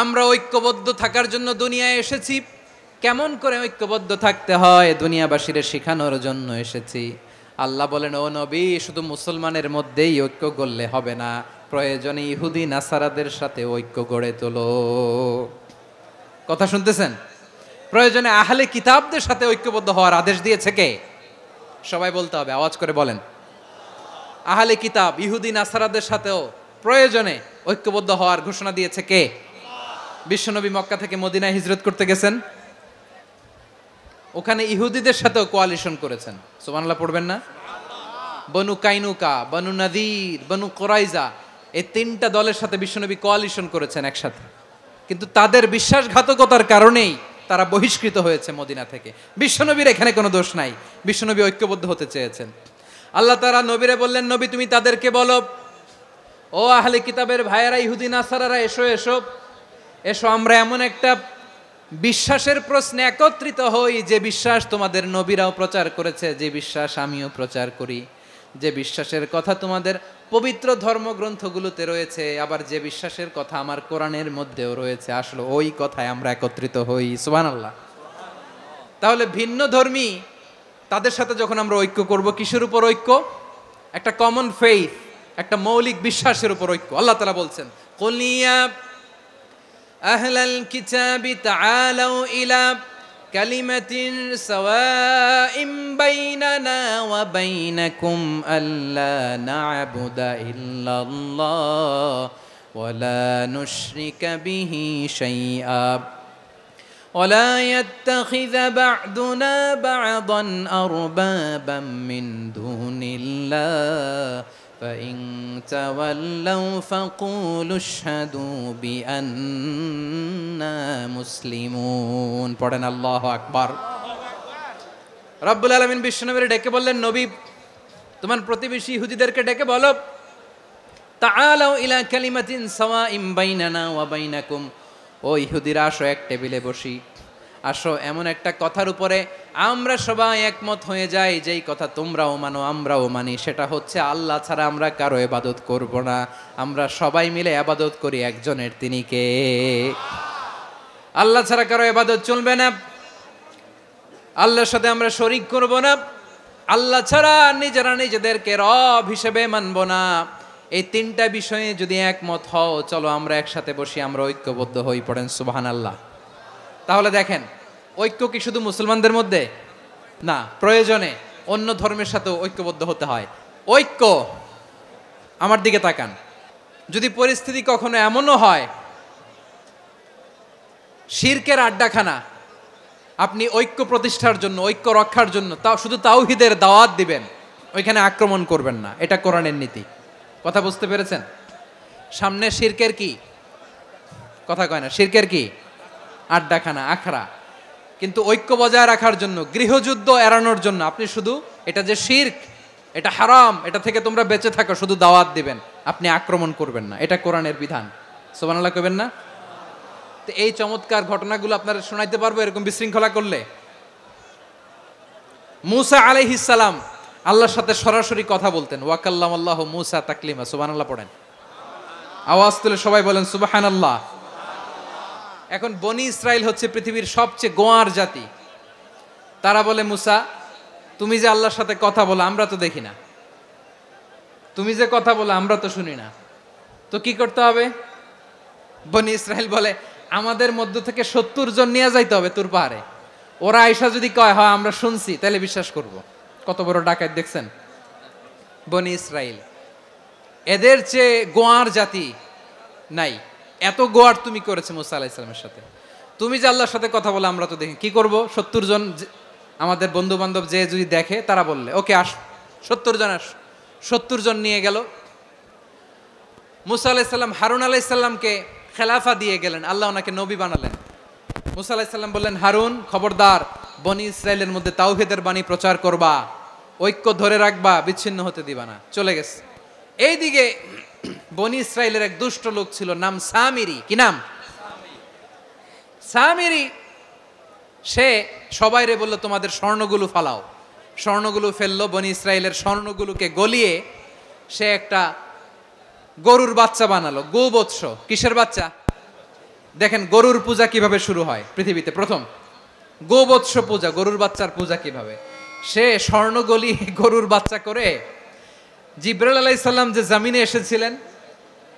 আমরা ঐক্যবদ্ধ থাকার জন্য দুনিয়ায় এসেছি। কেমন করে ঐক্যবদ্ধ থাকতে হয় দুনিয়াবাসীর শেখানোর জন্য এসেছি। আল্লাহ বলেন, ও নবী, শুধু মুসলমানের মধ্যেই ঐক্য গড়লে হবে না, প্রয়োজনে ইহুদি নাসারাদের সাথে ঐক্য গড়ে তোলো। কথা শুনতেছেন? প্রয়োজনে আহলে কিতাবদের সাথে ঐক্যবদ্ধ হওয়ার আদেশ দিয়েছে কে? সবাই বলতে হবে, আওয়াজ করে বলেন। আহলে কিতাব ইহুদি নাসারাদের সাথেও প্রয়োজনে ঐক্যবদ্ধ হওয়ার ঘোষণা দিয়েছে কে? বিশ্বনবী মক্কা থেকে মদিনায় হিজরত করতে গেছেন, ওখানে ইহুদিদের সাথেও কোয়ালিশন করেছেন। সুবহানাল্লাহ পড়বেন না? বনু কাইনুকা, বনু নাদির, বনু কোরাইজা, এই তিনটা দলের সাথে বিশ্বনবী কোয়ালিশন করেছেন একসাথে। কিন্তু তাদের বিশ্বাসঘাতকতার কারণেই তারা বহিষ্কৃত হয়েছে মদিনা থেকে। বিশ্বনবীর এখানে কোনো দোষ নাই, বিশ্বনবী ঐক্যবদ্ধ হতে চেয়েছেন। আল্লাহ তাআলা নবীরে বললেন, নবী তুমি তাদেরকে বলো, ও আহলে কিতাবের ভাইয়েরা, ইহুদি নাসারারা, এসো এসো এসো, আমরা এমন একটা বিশ্বাসের প্রশ্নে একত্রিত হই যে বিশ্বাস তোমাদের নবীরাও প্রচার করেছে, যে বিশ্বাস আমিও প্রচার করি, যে বিশ্বাসের কথা তোমাদের পবিত্র ধর্মগ্রন্থগুলোতে রয়েছে, আবার যে বিশ্বাসের কথা আমার কোরআনের মধ্যেও রয়েছে, আসলে ওই কথায় আমরা একত্রিত হই। সুবহানাল্লাহ। তাহলে ভিন্ন ধর্মী তাদের সাথে যখন আমরা ঐক্য করব, কিসের উপর ঐক্য? একটা কমন ফেইথ, একটা মৌলিক বিশ্বাসের উপর ঐক্য। আল্লাহ তাআলা বলছেন, কুল ইয়া আহলাল কিতাবি তাআলাউ ইলা কালিমাতিন সাওয়াইম বাইনানা ওয়া বাইনাকুম আল্লা না'বুদা ইল্লাল্লাহ ওয়া লা নুশরিকা বিহি শাইআ ওয়া লা ইয়াত্তাখিযা বা'দুনা বা'দান আরবাবাম মিন দুনিল্লাহ فإن تولوا فقولوا اشهدوا بأننا مسلمون। পড়েন আল্লাহু আকবার। রব্বুল আলামিন বিশ্বনবীর ডেকে বললেন, নবী তোমার প্রতিবেশী ইহুদিদেরকে ডেকে বলো, তাআলাউ ইলা কালিমাতিন সাওয়াইম বাইনানা ওয়া বাইনাকুম, ও ইহুদিরা আসো এক টেবিলে বসি, আসো এমন একটা কথার উপরে আমরা সবাই একমত হয়ে যাই, যেই কথা তোমরাও মানো আমরাও মানি, সেটা হচ্ছে আল্লাহ ছাড়া আমরা কারো ইবাদত করব না, আমরা সবাই মিলে ইবাদত করি একজনের, তিনি কে? আল্লাহ ছাড়া কারো ইবাদত চলবে না, আল্লাহর সাথে আমরা শরীক করব না, আল্লাহ ছাড়া নিজেরা নিজেদেরকে রব হিসেবে মানব না। এই তিনটা বিষয়ে যদি একমত হও, চলো আমরা একসাথে বসি, আমরা ঐক্যবদ্ধ হই। পড়েন সুবহানাল্লাহ। তাহলে দেখেন, ঐক্য কি শুধু মুসলমানদের মধ্যে না, প্রয়োজনে অন্য ধর্মের সাথেও ঐক্যবদ্ধ হতে হয়। ঐক্য, আমার দিকে তাকান, যদি পরিস্থিতি কখনো এমনও হয় শিরকের আড্ডাখানা, আপনি ঐক্য প্রতিষ্ঠার জন্য, ঐক্য রক্ষার জন্য তাও শুধু তাওহীদের দাওয়াত দিবেন, ওইখানে আক্রমণ করবেন না, এটা কোরআনের নীতি। কথা বুঝতে পেরেছেন? সামনে শিরকের কি কথা কয় না, শিরকের কি আড্ডাখানা, আখড়া। কিন্তু ঐক্য বজায় রাখার জন্য, গৃহযুদ্ধ এড়ানোর জন্য আপনি শুধু এটা যে শিরক, এটা হারাম, এটা থেকে তোমরা বেঁচে থাকো, শুধু দাওয়াত দিবেন, আপনি আক্রমণ করবেন না, এটা কোরআনের বিধান। সুবহানাল্লাহ কইবেন না? তো এই চমৎকার ঘটনাগুলো আপনারা শোনাইতে পারবো এরকম বিশৃঙ্খলা করলে। মূসা আলাইহিস সালাম আল্লাহর সাথে সরাসরি কথা বলতেন, ওয়া কাল্লামাল্লাহু মূসা তাকলিমা। সুবহানাল্লাহ পড়েন, আওয়াজ তুলে সবাই বলেন সুবহানাল্লাহ। এখন বনি ইসরাইল হচ্ছে পৃথিবীর সবচেয়ে গোয়ার জাতি। তারা বলে, মূসা তুমি যে আল্লাহর সাথে কথা বলো আমরা তো দেখি না, তুমি যে কথা বলো আমরা তো শুনি না, তো কি করতে হবে? বনি ইসরাইল বলে, আমাদের মধ্য থেকে 70 জন নিয়ে যাইতে হবে তুর পাহাড়ে, ওরা আয়েশা যদি কয় হয় আমরা শুনছি তাহলে বিশ্বাস করব। কত বড় ডাকাত দেখছেন বনি ইসরাইল। এদের চেয়ে গোয়ার জাতি নাই। এত গোয়ার তুমি করেছে মুসা আলাইহিস সালামের সাথে, তুমি যে আল্লাহর সাথে কথা বলে আমরা তো দেখি, কি করব? 70 জন আমাদের বন্ধু বান্ধব যে যদি দেখে, তারা বললে ওকে আস, 70 জন আস। 70 জন নিয়ে গেল। মুসা আলাইহিস সালাম হারুন আলাইহিস সালামকে খেলাফা দিয়ে গেলেন, আল্লাহ ওনাকে নবী বানালেন। মুসা আলাইহিস সালাম বললেন, হারুন খবরদার, বনি ইসরাইলের মধ্যে তাওহীদের বাণী প্রচার করবা, ঐক্য ধরে রাখবা, বিচ্ছিন্ন হতে দিবা না। চলে গেছে। এইদিকে বনি ইসরাইলের এক দুষ্ট লোক ছিল, নাম সামিরি। কি নাম? সামিরি। সে সবাইরে বলল, তোমাদের স্বর্ণগুলো ফালাও। স্বর্ণগুলো ফেললো, বনি ইসরাইলের স্বর্ণগুলোকে গলিয়ে সে একটা গরুর বাচ্চা বানালো, গোবৎস। কিসের বাচ্চা? দেখেন গরুর পূজা কিভাবে শুরু হয় পৃথিবীতে প্রথম, গোবৎস পূজা, গরুর বাচ্চার পূজা কিভাবে। সে স্বর্ণ গলি গরুর বাচ্চা করে, জিব্রাইল আলাইহিস সালাম যে জমিনে এসেছিলেন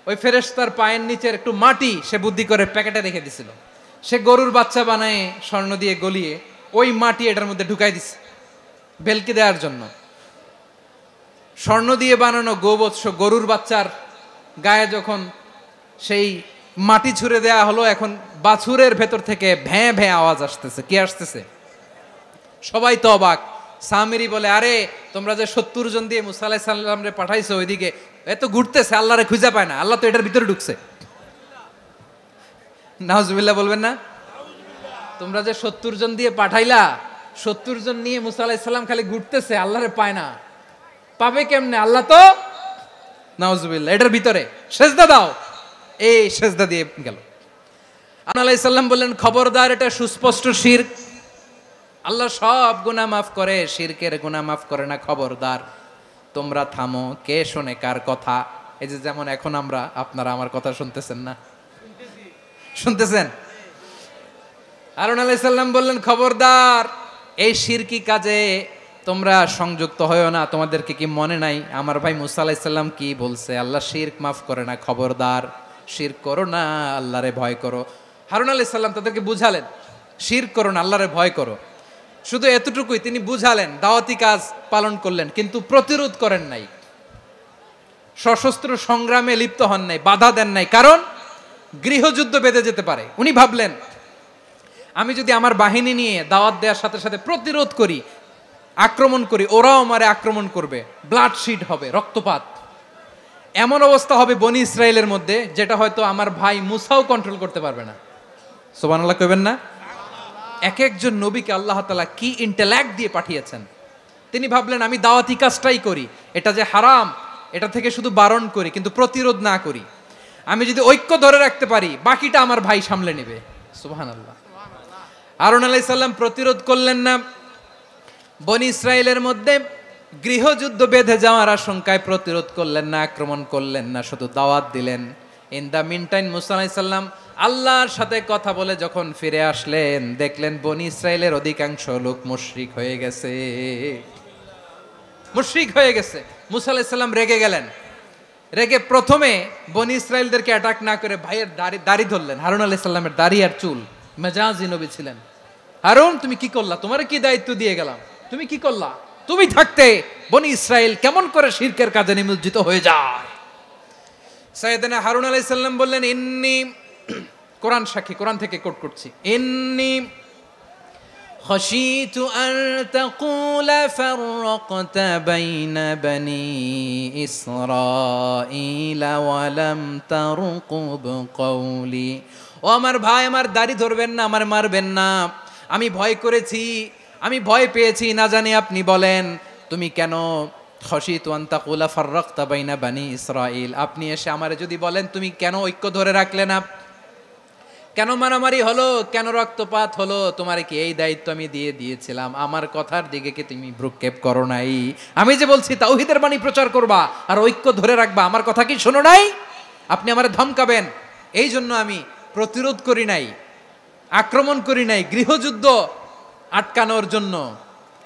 ওই ফেরেশতার পায়ের নিচের একটু মাটি সে বুদ্ধি করে প্যাকেটে রেখে দিছিল, সে গরুর বাচ্চা বানায় স্বর্ণ দিয়ে গলিয়ে ওই মাটি এটার মধ্যে ঢুকাই দিছে ভেলকি দেওয়ার জন্য। স্বর্ণ দিয়ে বানানো গোবৎস গরুর বাচ্চার গায়ে যখন সেই মাটি ছুঁড়ে দেয়া হলো, এখন বাছুরের ভেতর থেকে ভ্যাঁ ভ্যাঁ আওয়াজ আসতেছে। কি আসতেছে? সবাই তো অবাক। সামিরি বলে, আরে তোমরা যে 70 জন দিয়ে মুসা আলাইহিস সালাম রে পাঠাইছো ওইদিকে, এত ঘুরতেছে, আল্লাহরে খুঁজে পায় না, আল্লাহ তো এটার ভিতরে ঢুকছে। নাউজুবিল্লাহ বলবেন না? তোমরা যে 70 জন দিয়ে পাঠাইলা, 70 জন নিয়ে মুসা আলাইহিস সালাম খালি ঘুরতেছে, আল্লাহরে পায় না। পাবে কেমনে? আল্লাহ তো, নাউজুবিল্লাহ, এটার ভিতরে সেজদা দাও। এই সেজদা দিয়ে গেল। আদম আলাইহিস সালাম বললেন, খবরদার, এটা সুস্পষ্ট শিরক। আল্লাহ সব গুনাহ মাফ করে, শিরকের গুনাহ মাফ করে না, খবরদার তোমরা থামো। কে শোনে কার কথা? এই যে যেমন এখন আপনারা আমার কথা শুনতেছেন না? শুনতেছেন? হারুন আলাইহিস সালাম বললেন, খবরদার, এই শিরকি কাজে তোমরা সংযুক্ত হয়ো না। তোমাদেরকে কি মনে নাই আমার ভাই মুসা আলাইহিস সালাম কি বলছে? আল্লাহ শিরক মাফ করে না, খবরদার শিরক করো না, আল্লাহরে ভয় করো। হারুন আলাইহিস সালাম তাদেরকে বুঝালেন, শিরক করো না, আল্লাহরে ভয় করো। শুধু এতটুকুই তিনি বুঝালেন, দাওয়াতি কাজ পালন করলেন, কিন্তু প্রতিরোধ করেন নাই, সশস্ত্র সংগ্রামে লিপ্ত হন নাই, বাধা দেন নাই, কারণ গৃহযুদ্ধ বেঁধে যেতে পারে। উনি ভাবলেন, আমি যদি আমার বাহিনী নিয়ে দাওয়াত দেওয়ার সাথে সাথে প্রতিরোধ করি, আক্রমণ করি, ওরাও আমারে আক্রমণ করবে, ব্লাডশিড হবে, রক্তপাত, এমন অবস্থা হবে বনি ইসরায়েলের মধ্যে যেটা হয়তো আমার ভাই মুসাও কন্ট্রোল করতে পারবে না। সুবহানাল্লাহ কইবেন না? এক একজন নবীকে আল্লাহ তাআলা কি ইন্টেলেক্ট দিয়ে পাঠিয়েছেন। তিনি ভাবলেন, আমি দাওয়াতি কাজটাই করি, এটা যে হারাম এটা থেকে শুধু বারণ করি, কিন্তু প্রতিরোধ না করি। আমি যদি ঐক্য ধরে রাখতে পারি, বাকিটা আমার ভাই সামলে নেবে। সুবহানাল্লাহ। হারুন আলাইহিস সালাম প্রতিরোধ করলেন না, বনি ইসরায়েলের মধ্যে গৃহযুদ্ধ বেঁধে যাওয়ার আশঙ্কায় প্রতিরোধ করলেন না, আক্রমণ করলেন না, শুধু দাওয়াত দিলেন। ইন দ্য মিন টাইম মুসা আলাইহিস সালাম আল্লাহর সাথে কথা বলে যখন ফিরে আসলেন, দেখলেন বনি ইসরায়েলের অধিকাংশ লোক মুশরিক হয়ে গেছে, মুশরিক হয়ে গেছে। মুসা আলাইহিস সালাম রেগে গেলেন। রেগে প্রথমে বনি ইসরায়েলদেরকে অ্যাটাক না করে ভাইয়ের দাড়ি ধরলেন। হারুন আলাইহিস সালামের দাড়ি আর চুল, মেজাজি নবী ছিলেন। হারুন, তুমি কি করলা? তোমার কি দায়িত্ব দিয়ে গেলাম, তুমি কি করলা? তুমি থাকতে বনি ইসরায়েল কেমন করে শিরকের কাজে নিমজ্জিত হয়ে যায়? সাইয়েদনা হারুন আলাইহিস সালাম বললেন, ইন্নী, কোরআন সাক্ষী, কোরআন থেকে কোট করছি, ইন্নী খাশিতু আন তাকুলা ফাররাকতা বাইনা বনি ইসরাঈলা ওয়া লাম তারকুব কওলি। ও আমার ভাই, আমার দাড়ি ধরবেন না, আমার মারবেন না। আমি ভয় করেছি, আমি ভয় পেয়েছি, না জানি আপনি বলেন তুমি কেন খাশিতু আন তাকুলা ফাররাকতা বাইনা বনি ইসরাঈল, আপনি এসে আমারে যদি বলেন তুমি কেন ঐক্য ধরে রাখলে না, কেন মারামারি হলো, কেন রক্তপাত হলো, তোমার কি এই দায়িত্ব আমি দিয়ে দিয়েছিলাম? আমার কথার দিকে কি তুমি ভ্রুক্ষেপ করো নাই? আমি যে বলছি তাওহীদের বাণী প্রচার করবা আর ঐক্য ধরে রাখবা, আমার কথা কি শোনো নাই? আপনি আমারে ধমকাবেন, এই জন্য আমি প্রতিরোধ করি নাই, আক্রমণ করি নাই, গৃহযুদ্ধ আটকানোর জন্য,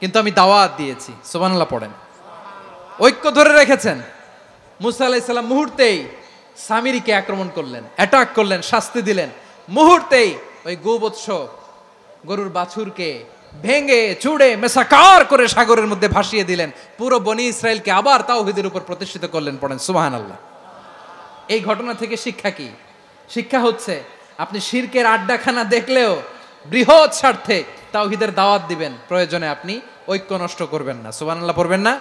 কিন্তু আমি দাওয়াত দিয়েছি। সুবহানাল্লাহ পড়েন। ঐক্য ধরে রেখেছেন। মুসা আলাইহিস সালাম মুহূর্তেই সামিরিকে আক্রমণ করলেন, অ্যাটাক করলেন, শাস্তি দিলেন। মুহূর্তেই ওই গোবৎস গরুর বাছুরকে ভেঙে চুড়ে মেসাকার করে সাগরের মধ্যে ভাসিয়ে দিলেন। পুরো বনি ইসরায়েলকে আবার তাওহীদের উপর প্রতিষ্ঠিত করলেন। পড়েন সুবহানাল্লাহ। এই ঘটনা থেকে শিক্ষা কি? শিক্ষা হচ্ছে, আপনি শিরকের আড্ডাখানা দেখলেও বৃহৎ স্বার্থে তাওহীদের দাওয়াত দিবেন, প্রয়োজনে আপনি ঐক্য নষ্ট করবেন না। সুবহানাল্লাহ পড়বেন না?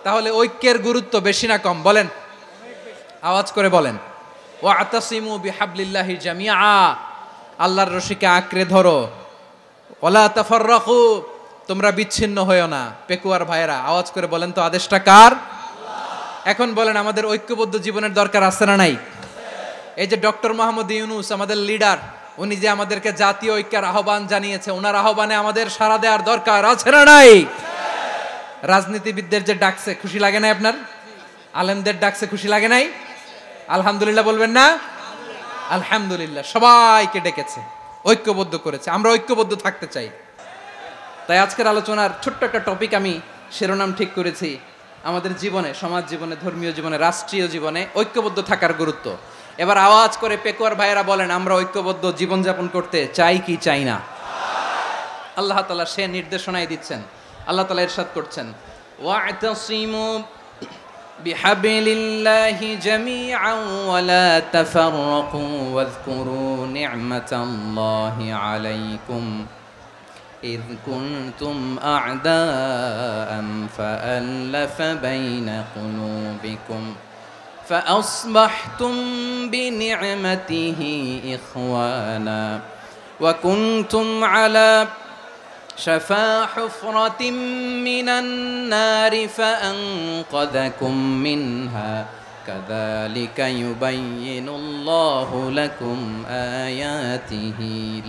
তাহলে ঐক্যের গুরুত্ব বেশি না কম? বলেন, আওয়াজ করে বলেন। ওয়াতাসিমু বিহাবলিল্লাহি জামিআ, আল্লাহর রশিকে আঁকড়ে ধরো। ওয়ালা তাফাররাকু, তোমরা বিচ্ছিন্ন হয়ো না। পেকুয়ার ভাইয়েরা আওয়াজ করে বলেন তো, আদেশটা কার? এখন বলেন, আমাদের ঐক্যবদ্ধ জীবনের দরকার আছে না নাই? এই যে ডক্টর মোহাম্মদ ইউনূস আমাদের লিডার, উনি যে আমাদেরকে জাতীয় ঐক্যের আহ্বান জানিয়েছে, ওনার আহ্বানে আমাদের সাড়া দেওয়ার দরকার আছে না নাই? রাজনীতিবিদদের যে ডাকছে, খুশি লাগে নাই আপনার? আলেমদের ডাকছে, খুশি লাগে নাই? আলহামদুলিল্লাহ বলবেন না? আলহামদুলিল্লাহ সবাইকে ডেকেছে, ঐক্যবদ্ধ করেছে। আমরা ঐক্যবদ্ধ থাকতে চাই। তাই আজকের আলোচনার ছোট্ট একটা টপিক আমি শিরোনাম ঠিক করেছি, আমাদের জীবনে, সমাজ জীবনে, ধর্মীয় জীবনে, রাষ্ট্রীয় জীবনে ঐক্যবদ্ধ থাকার গুরুত্ব। এবার আওয়াজ করে পেকুয়ার ভাইয়েরা বলেন, আমরা ঐক্যবদ্ধ জীবনযাপন করতে চাই কি চাই না? আল্লাহ তাআলা সে নির্দেশনাই দিচ্ছেন। আল্লাহ তাআলা ইরশাদ করছেন, ওয়া'তাসিমু বিহাবলিল্লাহি জামিআন ওয়া লা তাফাররাকু ওয়াযকুরু নি'মাতাল্লাহি আলাইকুম إذ كنتم أعداء فألف بين قلوبكم فأصبحتم بنعمته إخوانا وكنتم على شفا حفرة من النار فأنقذكم منها كذلك يبين الله لكم آياته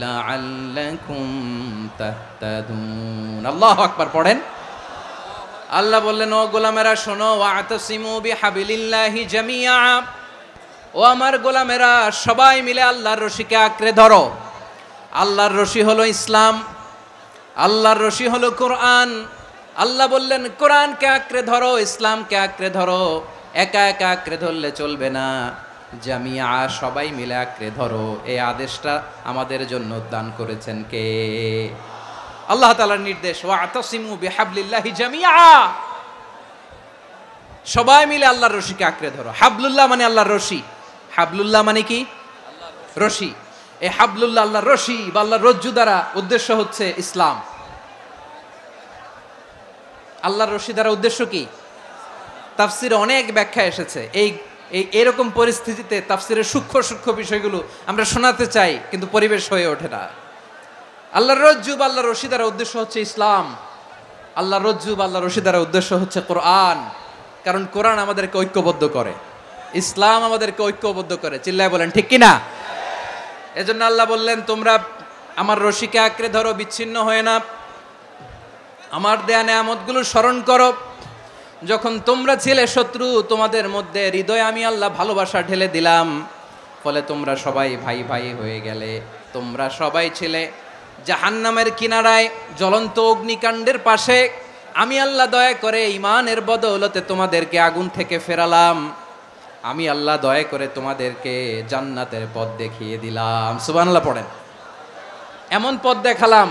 لعلكم تهتدون الله أكبر পড়েন। আল্লাহ বললেন, ও গোলামেরা শোনো, ওয়া'তাসিমু বিহাবলিল্লাহি জামিআ, ও আমার গোলামেরা সবাই মিলে আল্লাহর রশিকে আঁকড়ে ধরো। আল্লাহর রশি হলো ইসলাম, আল্লাহর রশি হলো কোরআন। আল্লাহ বললেন কোরআনকে আঁকড়ে ধরো, ইসলামকে আঁকড়ে ধরো। একা একা আঁকড়ে ধরলে চলবে না, জামিয়া সবাই মিলে আঁকড়ে ধরো। এই আদেশটা আমাদের জন্য দান করেছেন কে? আল্লাহ তাআলার নির্দেশ, ওয়া'তাসিমু বিহাবলিল্লাহি জামিআ, সবাই মিলে আল্লাহর রশিকে আঁকড়ে ধরো। হাবলুল্লাহ মানে আল্লাহর রশি। হাবলুল্লাহ মানে কি? রশি। এই হাবলুল্লাহ আল্লাহর রশি বা আল্লাহর রজ্জু দ্বারা উদ্দেশ্য হচ্ছে ইসলাম। আল্লাহর রশি দ্বারা উদ্দেশ্য কি? তাফসিরে অনেক ব্যাখ্যা এসেছে। এরকম পরিস্থিতিতে তাফসিরের সূক্ষ্ম সূক্ষ্ম বিষয়গুলো আমরা শোনাতে চাই, কিন্তু পরিবেশ হয়ে ওঠে না। আল্লাহর রজ্জু বা আল্লাহর রশি দ্বারা উদ্দেশ্য হচ্ছে ইসলাম। আল্লাহর রজ্জু বা আল্লাহর রশি দ্বারা উদ্দেশ্য হচ্ছে কোরআন, কারণ কোরআন আমাদেরকে ঐক্যবদ্ধ করে, ইসলাম আমাদেরকে ঐক্যবদ্ধ করে। চিল্লায় বলেন ঠিক কিনা? এজন্য আল্লাহ বললেন, তোমরা আমার রশিকে আঁকড়ে ধরো, বিচ্ছিন্ন হয়ে না। আমার দেয়া নেয়ামতগুলো স্মরণ করো। যখন তোমরা ছিলে শত্রু, তোমাদের মধ্যে হৃদয়ে আমি আল্লাহ ভালোবাসা ঢেলে দিলাম, ফলে তোমরা সবাই ভাই ভাই হয়ে গেলে। তোমরা সবাই ছিলে জাহান্নামের কিনারায়, জ্বলন্ত অগ্নিকাণ্ডের পাশে। আমি আল্লাহ দয়া করে ঈমানের বদৌলতে তোমাদেরকে আগুন থেকে ফেরালাম। আমি আল্লাহ দয়া করে তোমাদেরকে জান্নাতের পথ দেখিয়ে দিলাম। সুবহানাল্লাহ পড়েন। এমন পথ দেখালাম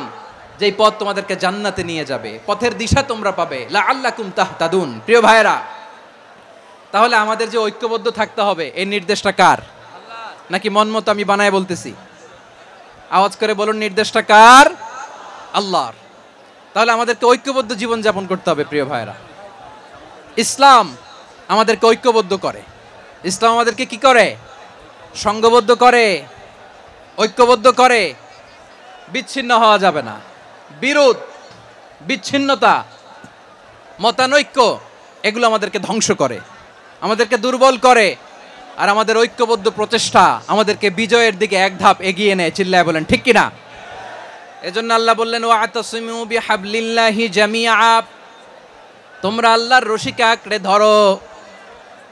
যেই পথ তোমাদেরকে জান্নাতে নিয়ে যাবে, পথের দিশা তোমরা পাবে। লাআল্লাকুম তাহতাদুন। প্রিয় ভাইরা, তাহলে আমাদের যে ঐক্যবদ্ধ থাকতে হবে, এই নির্দেশটা কার? নাকি মন মতো আমি বানায় বলতেছি? আওয়াজ করে বলুন, নির্দেশটা কার? আল্লাহর। তাহলে আমাদেরকে ঐক্যবদ্ধ জীবন যাপন করতে হবে। প্রিয় ভাইরা, ইসলাম আমাদেরকে ঐক্যবদ্ধ করে। ইসলাম আমাদেরকে কি করে? সংঘবদ্ধ করে, ঐক্যবদ্ধ করে। বিচ্ছিন্ন হওয়া যাবে না। বিরোধ, বিচ্ছিন্নতা, মতানৈক্য, এগুলো আমাদেরকে ধ্বংস করে, আমাদেরকে দুর্বল করে। আর আমাদের ঐক্যবদ্ধ প্রচেষ্টা আমাদেরকে বিজয়ের দিকে এক ধাপ এগিয়ে নেয়। চিল্লায় বলেন ঠিক কিনা? এজন্য আল্লাহ বললেন, ওয়া'তাসিমু বিহাবলিল্লাহি জামিআ, তোমরা আল্লাহর রশিকে আঁকড়ে ধরো,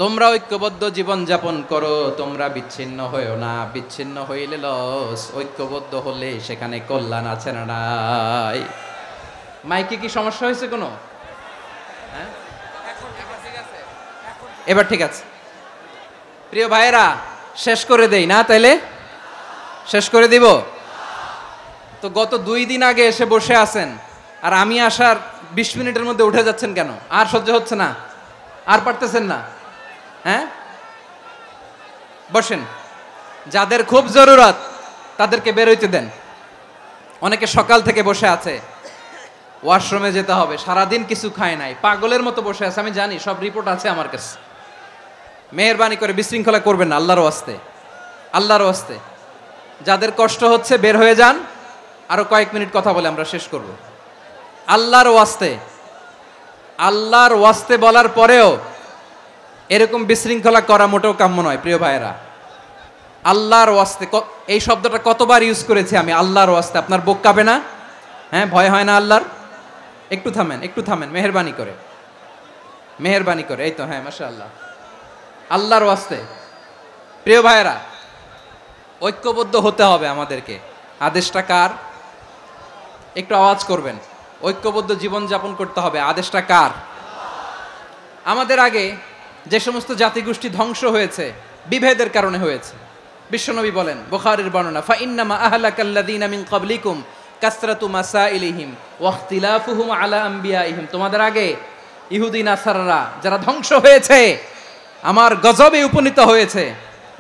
তোমরা ঐক্যবদ্ধ জীবন যাপন করো, তোমরা বিচ্ছিন্ন হইও না। বিচ্ছিন্ন হইলে লস, ঐক্যবদ্ধ হলে সেখানে কল্যাণ আছে না নাই? মাইকে কি সমস্যা হয়েছে কোনো? হ্যাঁ, এবার ঠিক আছে। প্রিয় ভাইয়েরা, শেষ করে দেই না? তাইলে শেষ করে দিব তো। গত 2 দিন আগে এসে বসে আছেন, আর আমি আসার 20 মিনিটের মধ্যে উঠে যাচ্ছেন কেন? আর সহ্য হচ্ছে না? আর পারতেছেন না? হ্যাঁ, বসেন। যাদের খুব জরুরত তাদেরকে বের হইতে দেন। অনেকে সকাল থেকে বসে আছে, ওয়াশরুমে যেতে হবে, সারাদিন কিছু খায় নাই, পাগলের মতো বসে আছে। আমি জানি, সব রিপোর্ট আছে আমার কাছে। মেহেরবানি করে বিশৃঙ্খলা করবেন না, আল্লাহর ওয়াস্তে, আল্লাহর ওয়াস্তে। যাদের কষ্ট হচ্ছে বের হয়ে যান। আরো কয়েক মিনিট কথা বলে আমরা শেষ করব। আল্লাহর ওয়াস্তে, আল্লাহর ওয়াস্তে বলার পরেও এরকম বিশৃঙ্খলা করা মোটেও কাম্য নয়। প্রিয় ভাইয়েরা, আল্লাহর ওয়াস্তে, এই শব্দটা কতবার ইউজ করেছি আমি, আল্লাহর ওয়াস্তে। আপনার বুক কাঁপে না? হ্যাঁ, ভয় হয় না আল্লাহর? একটু থামেন, একটু থামেন, মেহেরবানি করে, মেহেরবানি করে। এই তো, হ্যাঁ, মাশাআল্লাহ। আল্লাহর ওয়াস্তে। প্রিয় ভাইয়েরা, ঐক্যবদ্ধ হতে হবে আমাদেরকে। আদেশটা কার? একটু আওয়াজ করবেন। ঐক্যবদ্ধ জীবন যাপন করতে হবে, আদেশটা কার? আমাদের আগে যে সমস্ত জাতিগোষ্ঠী ধ্বংস হয়েছে বিভেদের কারণে হয়েছে। বিশ্বনবী বলেন, বুখারীর বর্ণনা, ফা ইন্নামা আহলাকাল্লাযীনা মিন ক্বাবলিকুম কাসরাতু মাসাইলিহিম ওয়া ইখতিলাফুহুম আলা আমবিয়াইহিম। তোমাদের আগে ইহুদি নাসারারা যারা ধ্বংস হয়েছে, আমার গজবে উপনীত হয়েছে,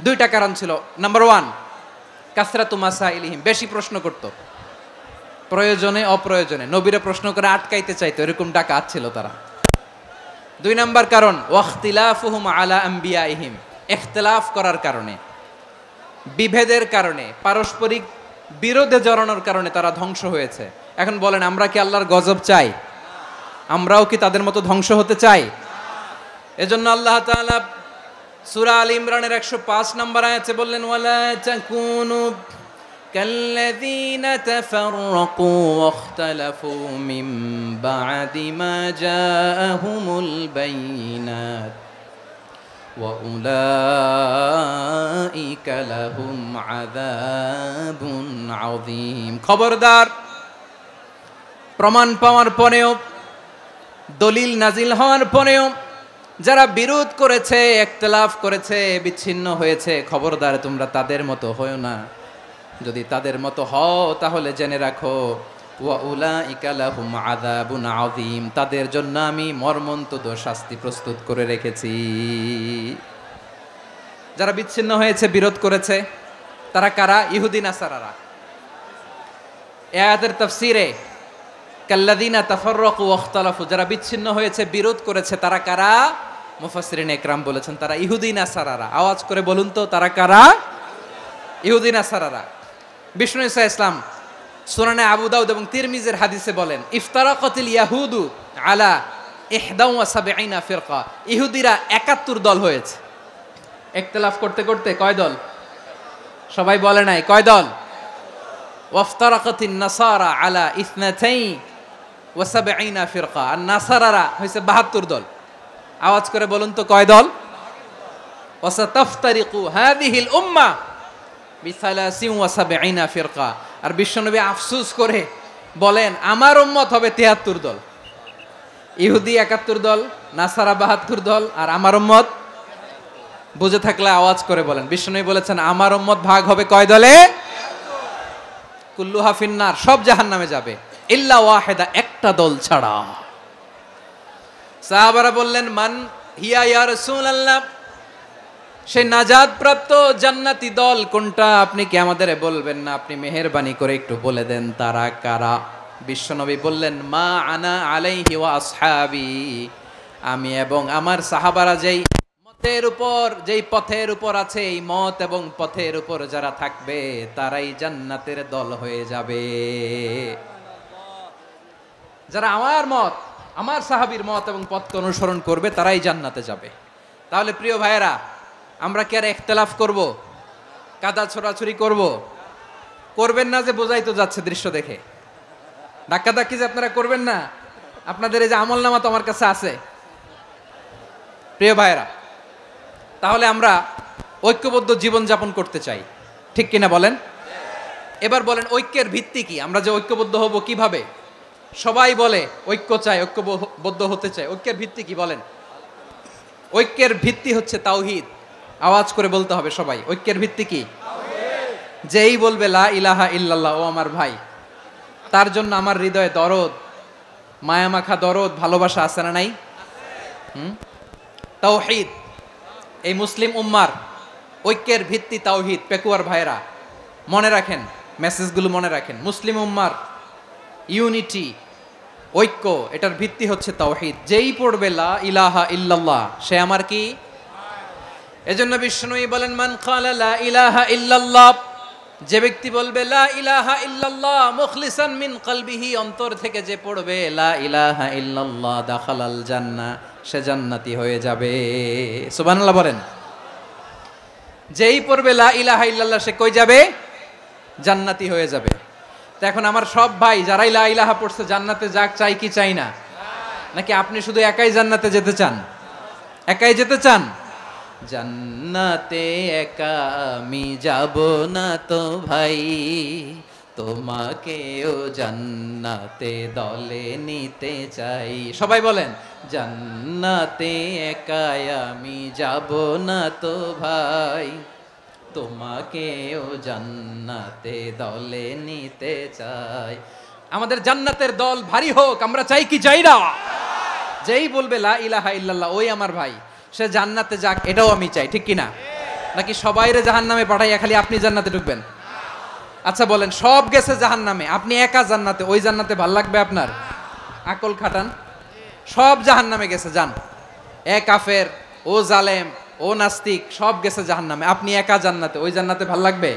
দুইটা কারণ ছিল। নাম্বার 1, কাসরাতু মাসাইলিহিম, বেশি প্রশ্ন করত, প্রয়োজনে অপ্রয়োজনে নবীরা প্রশ্ন করে আটকাইতে চাইতো, এরকম ডাকাত ছিল তারা। 2 নাম্বার কারণ, ওয়াখতিলাফুহুম আলা আমবিয়াইহিম, ইখতিলাফ করার কারণে, বিভেদের কারণে, পারস্পরিক বিরোধে জড়ানোর কারণে তারা ধ্বংস হয়েছে। এখন বলেন, আমরা কি আল্লাহর গজব চাই? আমরাও কি তাদের মতো ধ্বংস হতে চাই? এজন্য আল্লাহ তাআলা সূরা আল ইমরানের 105 নম্বর আয়াতে বললেন, ওয়ালা তাকুনু কাল্লাযীনা তাফাররাকু ওয়াখতালাফু মিন বা'দি মা জাআহুমুল বাইয়িনাত ওয়া উলাইকা লাহুম আযাবুন আযীম। খবরদার, প্রমাণ পাওয়ার পরেও, দলিল নাজিল হওয়ার পরেও যারা বিরোধ করেছে, ইখতিলাফ করেছে, বিচ্ছিন্ন হয়েছে, খবরদার তোমরা তাদের মতো হয়ো না। যদি তাদের মতো হও তাহলে জেনে রাখো, ওয়া উলাইকা লাহুম আযাবুন আযীম, তাদের জন্য আমি মর্মন্তুদ শাস্তি প্রস্তুত করে রেখেছি। যারা বিচ্ছিন্ন হয়েছে, বিরোধ করেছে, তারা কারা? ইহুদি নাসারারা। এই আয়াতের তাফসীরে কাল্লাযীনা তাফাররাকু ওয়াখতালাফু, যারা বিচ্ছিন্ন হয়েছে, বিরোধ করেছে, তারা কারা? মুফাসসিরিন ইকরাম বলেছেন তারা ইহুদি নাসারারা। আওয়াজ করে বলুন তো, তারা কারা? ইহুদি নাসারারা। বিষ্ণু ঈসা ইসলাম সুনানে আবু দাউদ এবং তিরমিজির হাদিসে বলেন, ইফতারাকাতিল ইয়াহুদু আলা 71 ফিরকা, ইহুদিরা 71 দল হয়েছে। ইখতিলাফ করতে করতে কয় দল? সবাই বলে নাই, কয় দল? ওয়াফতারাকাতিন নাসারা আলা 72 ফিরকা, আর নাসারারা হইছে 72 দল। আওয়াজ করে বলুন তো, কয় দল? ওয়াসাতাফতারিকু হাযিহিল উম্মাহ বি73 ফিরকা। আর বিশ্বনবী আফসোস করে বলেন, আমার উম্মত হবে 73 দল। ইহুদি 71 দল, নাসারা 72 দল, আর আমার উম্মত, বুঝে থাকলে আওয়াজ করে বলেন। বিশ্বনবী বলেছেন, আমার উম্মত ভাগ হবে কয় দলে? কুল্লুহা ফিন্নার, সব জাহান্নামে যাবে, ইল্লা ওয়াহিদা, একটা দল ছাড়া। সাহাবারা বললেন, মান হিয়া ইয়া রাসূলুল্লাহ, সেই নাজাত প্রাপ্ত জান্নাতি দল কোনটা? আপনি কি আমাদের বলবেন না? আপনি মেহেরবানি করে একটু বলে দেন তারা কারা। বিশ্বনবী বললেন, মা আনা আলাইহি ওয়া আসহাবি, আমি এবং আমার সাহাবারা যেই মতের উপর, যেই পথের উপর আছে, এই মত এবং পথের উপর যারা থাকবে তারাই জান্নাতের দল হয়ে যাবে। যারা আমার মত, আমার সাহাবীর মত এবং পথকে অনুসরণ করবে তারাই জান্নাতে যাবে। তাহলে প্রিয় ভাইয়েরা, আমরা কি আর ইখতিলাফ করব? কাদা ছোড়াছুরি করব? করবেন না যে বোঝাই তো যাচ্ছে দৃশ্য দেখে। ধাক্কাধাক্কি যে আপনারা করবেন না, আপনাদের এই যে আমলনামা তো আমার কাছে আছে। প্রিয় ভাইয়েরা, তাহলে আমরা ঐক্যবদ্ধ জীবন যাপন করতে চাই, ঠিক কিনা বলেন? এবার বলেন, ঐক্যের ভিত্তি কি? আমরা যে ঐক্যবদ্ধ হব কিভাবে? সবাই বলে ঐক্য চাই, ঐক্যবদ্ধ হতে চাই, ঐক্যের ভিত্তি কি বলেন? ঐক্যের ভিত্তি হচ্ছে তাওহীদ। আওয়াজ করে বলতে হবে সবাই, ঐক্যের ভিত্তি কি? যেই বলবে লা ইলাহা ইল্লাল্লাহ, ও আমার ভাই, তার জন্য আমার হৃদয়ে দরদ, মায়ামাখা দরদ, ভালোবাসা আছে না নাই? তাওহীদ, এই মুসলিম উম্মার ঐক্যের ভিত্তি তাওহীদ। পেকুয়ার ভাইরা মনে রাখেন, মেসেজগুলো মনে রাখেন। মুসলিম উম্মার ইউনিটি, ঐক্য, এটার ভিত্তি হচ্ছে তাওহীদ। যেই পড়বে লা ইলাহা ইল্লাল্লাহ, সে আমার কি? এজন্য বিষ্ণুই বলেন, মান ক্বালা লা ইলাহা ইল্লাল্লাহ, যে ব্যক্তি বলবে লা ইলাহা ইল্লাল্লাহ মুখলিসান মিন কলবিহি, অন্তর থেকে যে পড়বে লা ইলাহা ইল্লাল্লাহ, দাখালাল জান্নাহ, সে জান্নাতি হয়ে যাবে। সুবহানাল্লাহ বলেন। যেই পড়বে লা ইলাহা ইল্লাল্লাহ, সে কই যাবে? জান্নাতি হয়ে যাবে। তো এখন আমার সব ভাই যারাই লা ইলাহা পড়ছে জান্নাতে যাক, চাই কি চাই না? নাকি আপনি শুধু একাই জান্নাতে যেতে চান? একাই যেতে চান? জান্নাতে একা আমি যাব না তো ভাই, তোমাকেও জান্নাতে দলে নিতে চাই। সবাই বলেন, জান্নাতে একা আমি যাব না তো ভাই, তোমাকেও জান্নাতে দলে নিতে চাই। আমাদের জান্নাতের দল ভারী হোক, আমরা চাই কি চাই না? যেই বলবে লা ইলাহা ইল্লাল্লাহ ওই আমার ভাই, সে জান্নাতে যাক, এটাও আমি চাই, ঠিক কিনা? নাকি সবাইরে জাহান্নামে পাঠাইয়া খালি আপনি জান্নাতে ঢুকবেন? আচ্ছা বলেন, সব গেছে জাহান্নামে, আপনি একা জান্নাতে, ওই জান্নাতে ভাল লাগবে আপনার? আকল খাটান। সব জাহান্নামে গেছে, যান। এ কাফের, ও জালেম, ও নাস্তিক, সব গেছে জাহান্নামে, আপনি একা জান্নাতে, ওই জান্নাতে ভাল লাগবে?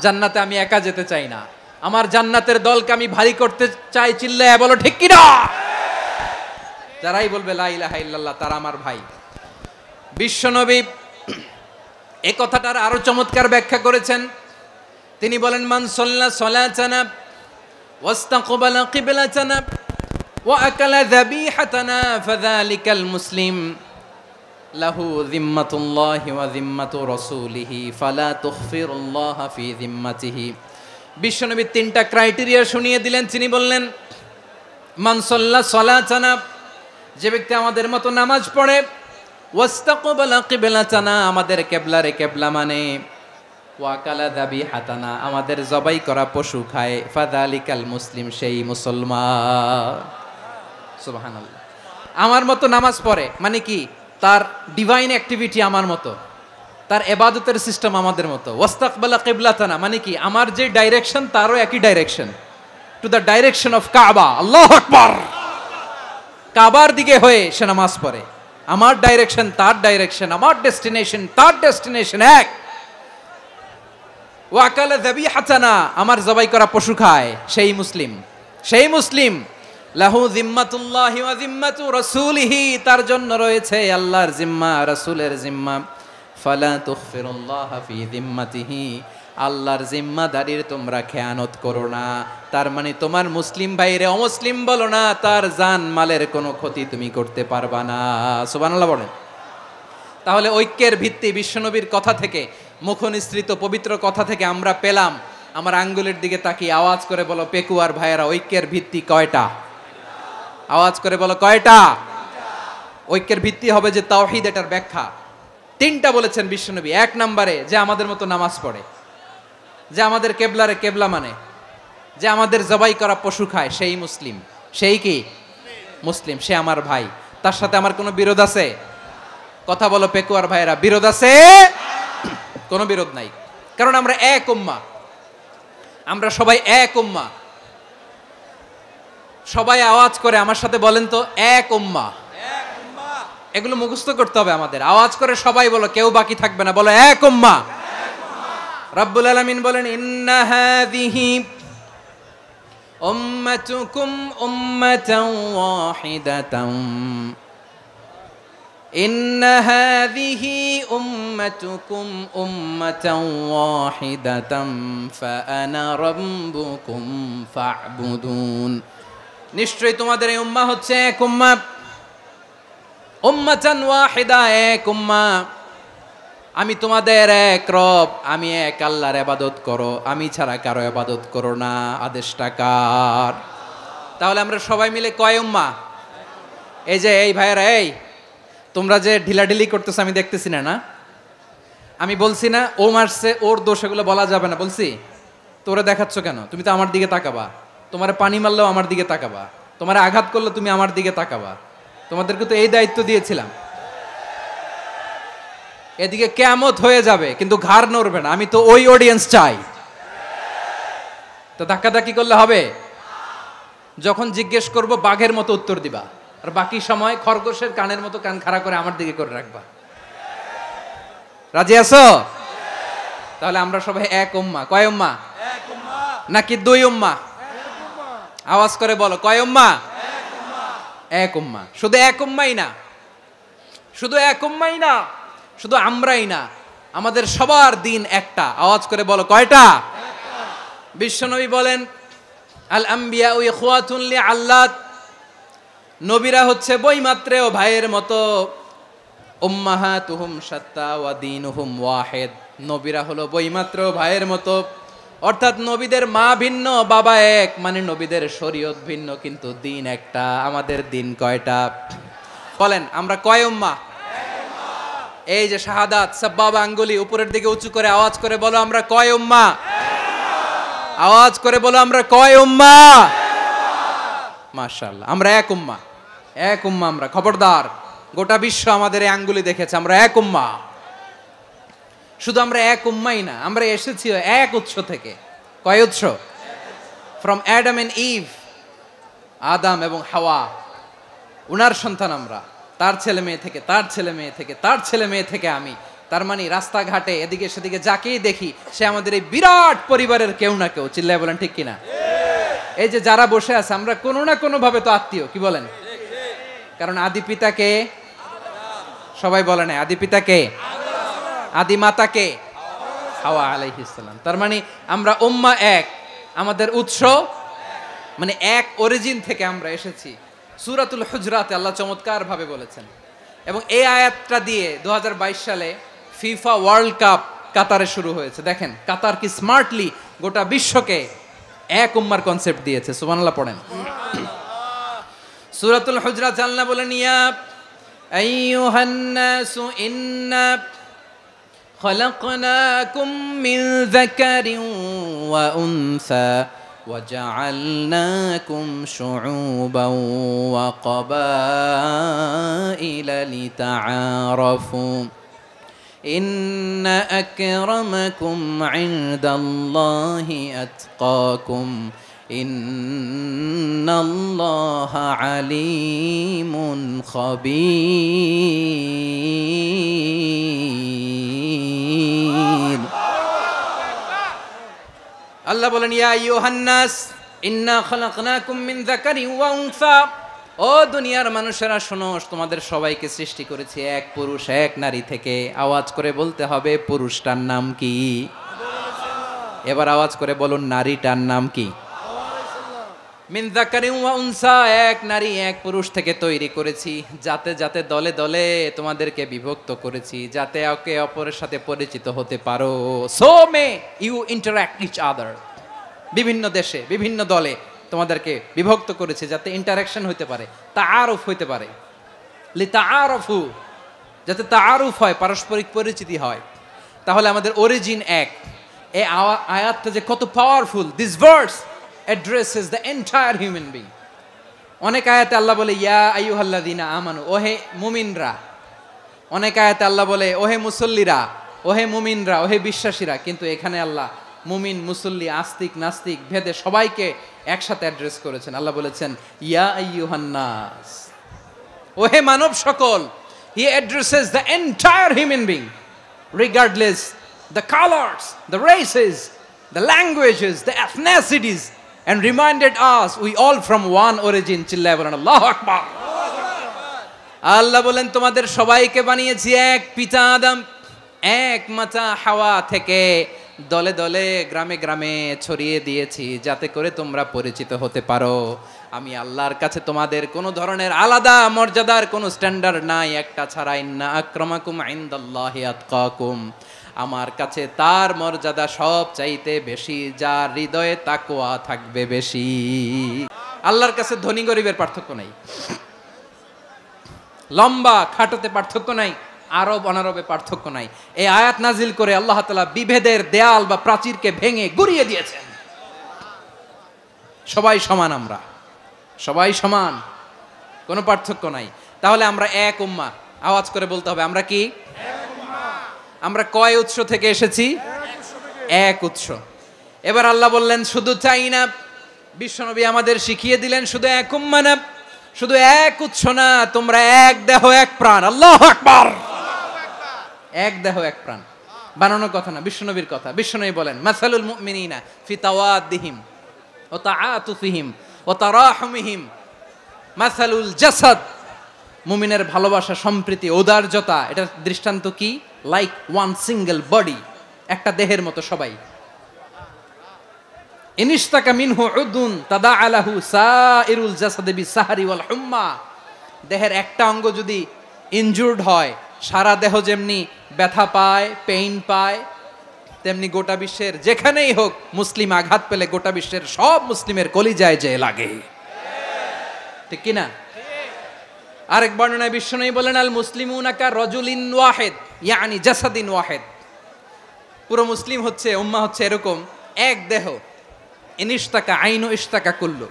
জান্নাতে আমি একা যেতে চাই না, আমার জান্নাতের দলকে আমি ভারী করতে চাই। চিল্লায়া বলো ঠিক কিনা? যারাই বলবে লা ইলাহা ইল্লাল্লাহ তারা আমার ভাই। বিশ্বনবী এই কথাটার আরো চমৎকার ব্যাখ্যা করেছেন। তিনি বলেন, মান সাল্লা সালাতানা ওয়াস্তাকবালা কিবলাতানা ওয়া আকালা যাবিহাতানা ফাযালিকাল মুসলিম লাহু যিম্মাতুল্লাহি ওয়া যিম্মাতু রাসূলিহি ফালা তুখফিরুল্লাহা ফি যিম্মাতিহি। বিশ্বনবী তিনটা ক্রাইটেরিয়া শুনিয়ে দিলেন। তিনি বললেন, মান সাল্লা সালাতানা, যে ব্যক্তি আমাদের মতো নামাজ পড়ে, ওয়াস্তাকবালা কিবলাতানা, আমাদের কিবলারে কিবলা মানে, ওয়াকালা যাবিহাতানা, আমাদের জবাই করা পশু খায়, ফাযালিকাল মুসলিম, সেই মুসলমান। সুবহানাল্লাহ। আমার মতো নামাজ পড়ে মানে কি? তার ডিভাইন অ্যাক্টিভিটি আমার মতো, তার ইবাদতের সিস্টেম আমাদের মতো। ওয়াস্তাকবালা কিবলাতানা মানে কি? আমার যে ডাইরেকশন তারও একই direction, to the direction of কাবা। আল্লাহু আকবার। কাবার দিকে হয়ে সে নামাজ পড়ে, আমার ডাইরেকশন তার ডাইরেকশন, আমার ডেস্টিনেশন তার ডেস্টিনেশন এক। ওয়াকালা যাবিহাতানা, আমার জবাই করা পশু খায়, সেই মুসলিম। সেই মুসলিম লাহু যিম্মাতুল্লাহি ওয়া যিম্মাতু রাসূলিহি, তার জন্য রয়েছে আল্লাহর জিম্মা, রাসূলের জিম্মা। ফালা তুখফিরুল্লাহা ফি যিম্মাতিহি, আল্লাহর জিম্মাদারির তোমরা খেয়ানত করো না। তার মানে তোমার মুসলিম ভাইরে অমুসলিম বলো না, তার জান মালের কোনো ক্ষতি তুমি করতে পারবা না। সুবহানাল্লাহ বলেন। তাহলে ঐক্যের ভিত্তি বিশ্বনবীর কথা থেকে, মুখনিসৃত পবিত্র কথা থেকে আমরা পেলাম। আমার আঙ্গুলের দিকে তাকিয়ে আওয়াজ করে বলো পেকুয়ার ভাইয়েরা, ঐক্যের ভিত্তি কয়টা? আওয়াজ করে বলো কয়টা? ঐক্যের ভিত্তি হবে যে তাওহীদ, এটার ব্যাখ্যা তিনটা বলেছেন বিশ্বনবী। এক নম্বরে, যে আমাদের মতো নামাজ পড়ে, যে আমাদের কেবলারে কেবলা মানে, যে আমাদের জবাই করা পশু খায়, সেই মুসলিম। সেই কি মুসলিম? সে আমার ভাই। তার সাথে আমার কোনো বিরোধ আছে? কথা বলো পেকুয়ার ভাইয়েরা, বিরোধ আছে? কোনো বিরোধ নাই, কারণ আমরা এক উম্মাহ, আমরা সবাই এক উম্মাহ। সবাই আওয়াজ করে আমার সাথে বলেন তো, এক উম্মাহ। এগুলো মুখস্থ করতে হবে আমাদের। আওয়াজ করে সবাই বলো, কেউ বাকি থাকবে না, বলো এক উম্মাহ। রব্বুল আলামিন বলেন, ইন্না হাযিহি উম্মাতুকুম উম্মাতান ওয়াহিদাতান, ইন্না হাযিহি উম্মাতুকুম উম্মাতান ওয়াহিদাতান ফাআনা রাব্বুকুম ফা'বুদুন। নিশ্চয়ই তোমাদের এই উম্মাহ হচ্ছে এক উম্মাহ, উম্মাতান ওয়াহিদা, এক উম্মাহ। আমি তোমাদের এক রব, আমি এক আল্লাহর ইবাদত করো, আমি ছাড়া কারো ইবাদত করো না। আদেশটা কার? তাহলে আমরা সবাই মিলে কয় উম্মাহ? এই যে এই ভাইয়েরা, এই তোমরা যে ঢিলাঢিলি করতেছো আমি দেখতেছি না। আমি বলছি না ও মারছে, ওর দোষ, এগুলো বলা যাবে না বলছি? তোরা দেখাচ্ছ কেন? তুমি তো আমার দিকে তাকাবা। তোমার পানি মারলেও আমার দিকে তাকাবা, তোমার আঘাত করলে তুমি আমার দিকে তাকাবা। তোমাদেরকে তো এই দায়িত্ব দিয়েছিলাম। এদিকে কিয়ামত হয়ে যাবে কিন্তু ঘাড় নড়বে না, আমি তো ওই অডিয়েন্স চাই। তো ধাক্কাধাক্কি করলে হবে? যখন জিজ্ঞেস করব বাঘের মতো উত্তর দিবা, আর বাকি সময় খরগোশের কানের মতো কান খাড়া করে আমার দিকে করে রাখবা। রাজি আছো? তাহলে আমরা সবাই এক উম্মাহ। কয় উম্মাহ? নাকি দুই উম্মাহ? আওয়াজ করে বলো, কয় উম্মাহ? এক উম্মাহ। শুধু এক উম্মাই না, শুধু এক উম্মাই না, শুধু আমরাই না, আমাদের সবার দিন একটা। আওয়াজ করে বলো কয়টা? বিশ্বনবী বলেন, আল আম্বিয়া ইখওয়াতুন লিআল্লাত, নবীরা হচ্ছে বইমাত্রেও ভাইয়ের মতো। উম্মাহাতুহুম শাত্তা ওয়া দীনুহুম ওয়াহিদ। নবীরা হলো বইমাত্র ভাইয়ের মতো, অর্থাৎ নবীদের মা ভিন্ন বাবা এক, মানে নবীদের শরীয়ত ভিন্ন কিন্তু দিন একটা। আমাদের দিন কয়টা বলেন? আমরা কয় উম্মাহ? এই যে শাহাদাত সাব্বাবা আঙ্গুলি উপরের দিকে উঁচু করে আওয়াজ করে বলো আমরা কয় উম্মাহ? আওয়াজ করে বলো আমরা কয় উম্মাহ? মাশাআল্লাহ, আমরা এক উম্মাহ, এক উম্মাহ আমরা। খবরদার, গোটা বিশ্ব আমাদের এই আঙ্গুলি দেখেছে, আমরা এক উম্মাহ। শুধু আমরা এক উম্মাই না, আমরা এসেছি এক উৎস থেকে। কয় উৎস? ফ্রম অ্যাডাম এন্ড ইভ, আদম এবং হাওয়া, উনার সন্তান আমরা। তার ছেলে মেয়ে থেকে, তার ছেলে মেয়ে থেকে, তার ছেলে মেয়ে থেকে আমি। তার মানে রাস্তাঘাটে এদিকে সেদিকে যাকেই দেখি সে আমাদের এই বিরাট পরিবারের কেউ না কেউ। চিল্লায় বলেন ঠিক কিনা? এই যে যারা বসে আছে আমরা কোনো না কোনো ভাবে তো আত্মীয়, কি বলেন? কারণ আদি পিতাকে সবাই বলে না, আদি পিতাকে, আদি মাতাকে হাওয়া আলাইহিস সালাম। তার মানে আমরা উম্মাহ এক, আমাদের উৎস মানে এক অরিজিন থেকে আমরা এসেছি। সূরাতুল হুজরাতে আল্লাহ চমৎকার ভাবে বলেছেন, এবং এই আয়াতটা দিয়ে 2022 সালে ফিফা ওয়ার্ল্ড কাপ কাতারে শুরু হয়েছে। দেখেন কাতার কি স্মার্টলি গোটা বিশ্বকে এক উম্মার কনসেপ্ট দিয়েছে। সুবহানাল্লাহ পড়েন। সূরাতুল হুজরাত আল্লাহ বলেন, ইয়া আইয়ুহান নাসু ইন্না খলাকনাকুম মিন যাকারিন ওয়া উনসা وجعلناكم شعوبا وقبائل لتعارفوا إن أكرمكم عند الله أتقاكم إن الله عليم خبير। আল্লাহ বলেন, ইয়া আইয়ুহান নাস ইন্না খালাকনাকুম মিন যাকারিন ওয়া উনসা। ও দুনিয়ার মানুষেরা শোনো, তোমাদের সবাইকে সৃষ্টি করেছি এক পুরুষ এক নারী থেকে। আওয়াজ করে বলতে হবে পুরুষটার নাম কি? এবার আওয়াজ করে বলুন নারীটার নাম কি? মিন যাকারিন ওয়া উনসা, এক নারী এক পুরুষ থেকে তৈরি করেছি। যাতে যাতে দলে দলে তোমাদেরকে বিভক্ত করেছি, যাতে একে অপরের সাথে পরিচিত হতে পারো। So may you interact each other. বিভিন্ন দেশে বিভিন্ন দলে তোমাদেরকে বিভক্ত করেছে যাতে ইন্টারাকশন হইতে পারে, তাআরুফ হইতে পারে। লিতাআরফু, যাতে তাআরুফ হয়, পারস্পরিক পরিচিতি হয়। তাহলে আমাদের অরিজিন এক। এই আয়াতটা যে কত powerful! This verse addresses the entire human being. অনেক আয়াতে আল্লাহ বলে ইয়া আইয়ুহাল্লাযীনা আমানু, ওহে মুমিনরা। অনেক আয়াতে আল্লাহ বলে ওহে মুসল্লিরা, ওহে মুমিনরা, ওহে বিশ্বাসীরা। কিন্তু এখানে আল্লাহ মুমিন মুসল্লি আস্তিক নাস্তিক ভেদে সবাইকে একসাথে অ্যাড্রেস করেছেন। আল্লাহ বলেছেন ইয়া আইয়ুহান নাস, ওহে মানব সকল। He addresses the entire human being regardless the colors, the races, the languages, the ethnicities, and reminded us we all from one origin. চিল্লায় বলেন আল্লাহু আকবার। আল্লাহ বলেন তোমাদের সবাইকে বানিয়েছি এক পিতা আদম, এক মাতা হাওয়া থেকে। দলে দলে গ্রামে গ্রামে ছড়িয়ে দিয়েছি যাতে করে তোমরা পরিচিত হতে পারো। আমি আল্লাহর কাছে তোমাদের কোনো ধরনের আলাদা মর্যাদার কোনো স্ট্যান্ডার্ড নাই একটা ছাড়া। ইন্না আক্রামাকুম ইনদাল্লাহি আতকাকুম, আমার কাছে তার মর্যাদা সব চাইতে বেশি যার হৃদয়ে তাকওয়া থাকবে বেশি। আল্লাহর কাছে ধনী গরিবের পার্থক্য নাই, লম্বা খাটোতে পার্থক্য নাই, আরব অনারবে পার্থক্য নাই। এই আয়াত নাজিল করে আল্লাহ তাআলা বিভেদের দেয়াল বা প্রাচীরকে ভেঙে গুড়িয়ে দিয়েছেন। সবাই সমান, আমরা সবাই সমান, কোনো পার্থক্য নাই। তাহলে আমরা এক উম্মাহ। আওয়াজ করে বলতে হবে আমরা কি? আমরা কয় উৎস থেকে এসেছি? এক উৎস। এবার আল্লাহ বললেন শুধু চাই না, বিশ্বনবী আমাদের শিখিয়ে দিলেন শুধু এক উম্মাহ না, শুধু এক উৎস না, তোমরা এক দেহ এক প্রাণ। আল্লাহু আকবার। এক দেহ এক প্রাণ বানানোর কথা না, বিশ্বনবীর কথা। বিশ্বনবী বলেন মাসালুল মুমিনিনা ফি তাওয়াদ্দিহিম ওয়া তাআতুফিহিম ওয়া তারাহুমিহিম মাসালুল জাসাদ। মুমিনের ভালোবাসা, সম্প্রীতি, ঔদার্যতা, এটার দৃষ্টান্ত কি? লাইক ওয়ান সিঙ্গেল বডি, একটা দেহের মতো সবাই। ইনিশতাকা মিনহু উদুন তাদাআলাহু সাইরুল জাসাদি বিসাহরি ওয়াল হুম্মা। দেহের একটা অঙ্গ যদি ইনজুরড হয়, সারা দেহ যেমনি ব্যথা পায়, পেইন পায়, তেমনি গোটা বিশ্বের যেখানেই হোক মুসলিম আঘাত পেলে গোটা বিশ্বের সব মুসলিমের কলিজায় যে লাগে, ঠিক কিনা? আরেক বর্ণনায় বিশ্বনবী বলেন, আল মুসলিমুনা কা রাজুলিন ওয়াহিদ ইয়ানি জাসাদিন ওয়াহিদ। পুরো মুসলিম হচ্ছে, উম্মাহ হচ্ছে এরকম এক দেহ। ইনিশতাকা আইনু ইশতাকা কুল্লু।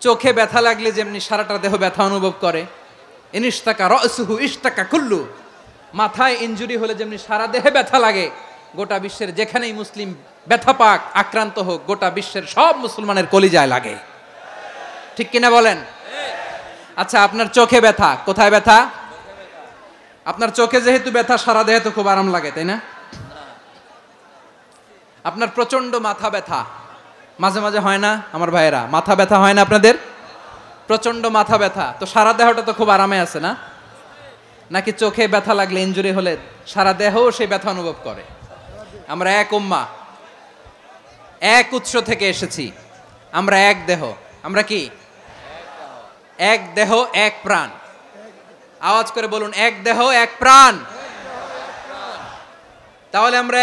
চোখে ব্যথা লাগলে যেমনি সারাটা দেহ ব্যথা অনুভব করে, ইনিশতাকা রাসুহু ইশতাকা কুল্লু। মাথায় ইনজুরি হলে যেমনি সারা দেহে ব্যথা লাগে, গোটা বিশ্বের যেখানেই মুসলিম ব্যথা পাক, আক্রান্ত হোক, গোটা বিশ্বের সব মুসলমানের কলিজায় লাগে, ঠিক কিনা বলেন? আচ্ছা, আপনার চোখে ব্যথা, কোথায় ব্যথা? আপনার চোখে যেহেতু ব্যথা, সারা দেহে তো খুব আরাম লাগে, তাই না? আপনার প্রচন্ড মাথা ব্যথা মাঝে মাঝে হয় না আমার ভাইয়েরা? মাথা ব্যথা হয় না আপনাদের? প্রচন্ড মাথা ব্যথা, তো সারা দেহটা তো খুব আরামে আছে না? নাকি চোখে ব্যথা লাগলে, ইনজুরি হলে সারা দেহ সেই ব্যথা অনুভব করে? আমরা এক উম্মা, এক উৎস থেকে এসেছি, আমরা এক দেহ। আমরা কি? এক দেহ এক প্রাণ। আওয়াজ করে বলুন, এক দেহ এক প্রাণ। তাহলে আমরা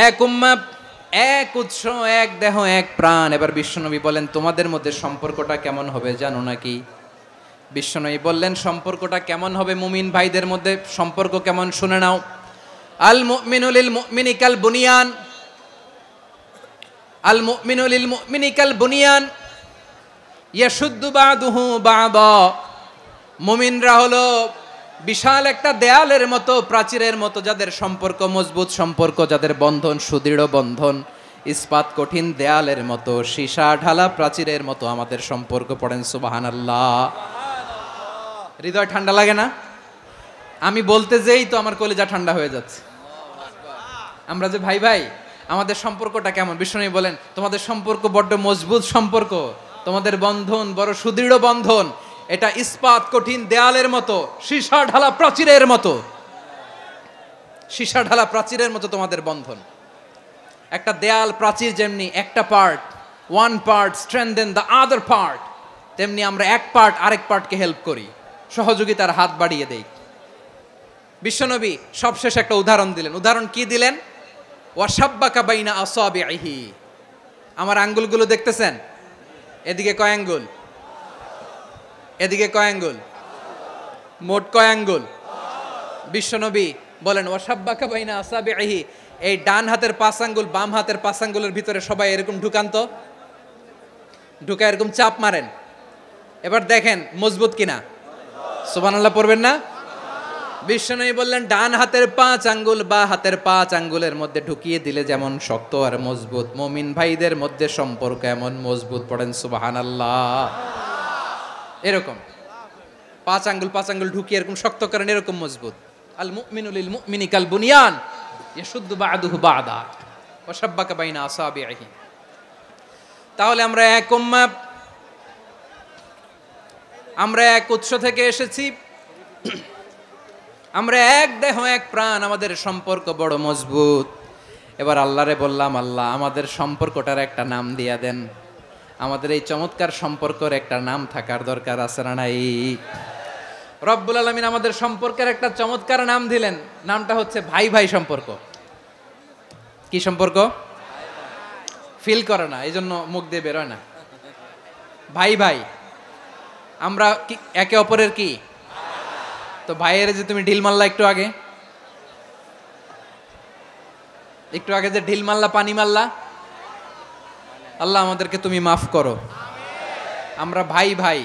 এক উম্মা, এক উৎস, এক দেহ এক প্রাণ। এবার বিশ্বনবী বলেন, তোমাদের মধ্যে সম্পর্কটা কেমন হবে জানো নাকি? বিশ্বনবী বললেন, সম্পর্কটা কেমন হবে মুমিন ভাইদের মধ্যে, সম্পর্ক কেমন শুনে নাও। আল মুমিনু লিল মুমিনি কাল বুনিয়ান, আল মুমিনু লিল মুমিনি কাল বুনিয়ান ইয়াশুদ্দু বাদুহু বাদা। মুমিনরা হলো বিশাল একটা দেয়ালের মতো, প্রাচীরের মতো, যাদের সম্পর্ক মজবুত, সম্পর্ক যাদের বন্ধন সুদৃঢ় বন্ধন, ইস্পাত কঠিন দেয়ালের মতো, সীসা ঢালা প্রাচীরের মতো আমাদের সম্পর্ক। পড়েন সুবহানাল্লাহ। হৃদয় ঠান্ডা লাগে না? আমি বলতে যেই তো আমার কলিজা ঠান্ডা হয়ে যাচ্ছে। আমরা যে ভাই ভাই, আমাদের সম্পর্কটা কেমন? বিষ্ণু বলেন, তোমাদের সম্পর্ক বড্ড মজবুত সম্পর্ক, তোমাদের বন্ধন বড় সুদৃঢ় বন্ধন, এটা ইস্পাত কঠিন দেয়ালের মতো, সীসা ঢালা প্রাচীরের মতো, সীসা ঢালা প্রাচীরের মতো তোমাদের বন্ধন। একটা দেয়াল প্রাচীর যেমনি একটা part, one part strengthen the other part, তেমনি আমরা এক পার্ট আরেক পার্টকে হেল্প করি, সহযোগিতার হাত বাড়িয়ে দেই। বিশ্বনবী সবশেষ একটা উদাহরণ দিলেন। উদাহরণ কি দিলেন? ওয়াসাব্বাকা বাইনা আসাবিহি। আমার আঙ্গুলগুলো দেখতেছেন? এদিকে কয় আঙ্গুল, এদিকে কয় আঙ্গুল, মোট কয় আঙ্গুল? বিশ্বনবী বলেন, ওয়াসাব্বাকা বাইনা আসাবিহি। এই ডান হাতের 5 আঙ্গুল বাম হাতের 5 আঙ্গুলের ভিতরে সবাই এরকম ঢুকান তো, ঢুকা এরকম চাপ মারেন। এবার দেখেন মজবুত কিনা। সুবহানাল্লাহ পড়বেন না? বিশ্বনবী বললেন, ডান হাতের 5 আঙ্গুল বা হাতের 5 আঙ্গুলের মধ্যে ঢুকিয়ে দিলে যেমন শক্ত আর মজবুত, মুমিন ভাইদের মধ্যে সম্পর্ক এমন মজবুত। পড়েন সুবহানাল্লাহ। এরকম 5 আঙ্গুল ঢুকিয়ে এরকম শক্ত করেন, এরকম মজবুত। আল মুমিনু লিল মুমিনি কাল বুনিয়ান ইয়াশুদ্দু বা'দুহু বা'দা ওয়া শাব্বাকা বাইনা আসাবিহি। তাহলে আমরা এক উম্মাহ, আমরা এক উৎস থেকে এসেছি, আমরা এক দেহ এক প্রাণ, আমাদের সম্পর্ক বড় মজবুত। এবার আল্লাহরে বললাম, আল্লাহ আমাদের সম্পর্কটার একটা নাম দিয়া দেন। আমাদের এই চমৎকার সম্পর্কের একটা নাম থাকার দরকার আছে না নাই? রব্বুল আলামিন আমাদের সম্পর্কের একটা চমৎকার নাম দিলেন। নামটা হচ্ছে ভাই ভাই সম্পর্ক। কি সম্পর্ক? ফিল করে না, এই জন্য মুখ দিয়ে বেরোয় না। ভাই ভাই, আমরা একে অপরের কি? তো ভাইয়ের যে তুমি ঢিল মারলা একটু আগে, যে ঢিল মারলা, পানি মারলা, আল্লাহ আমাদেরকে তুমি মাফ করো। আমরা ভাই ভাই।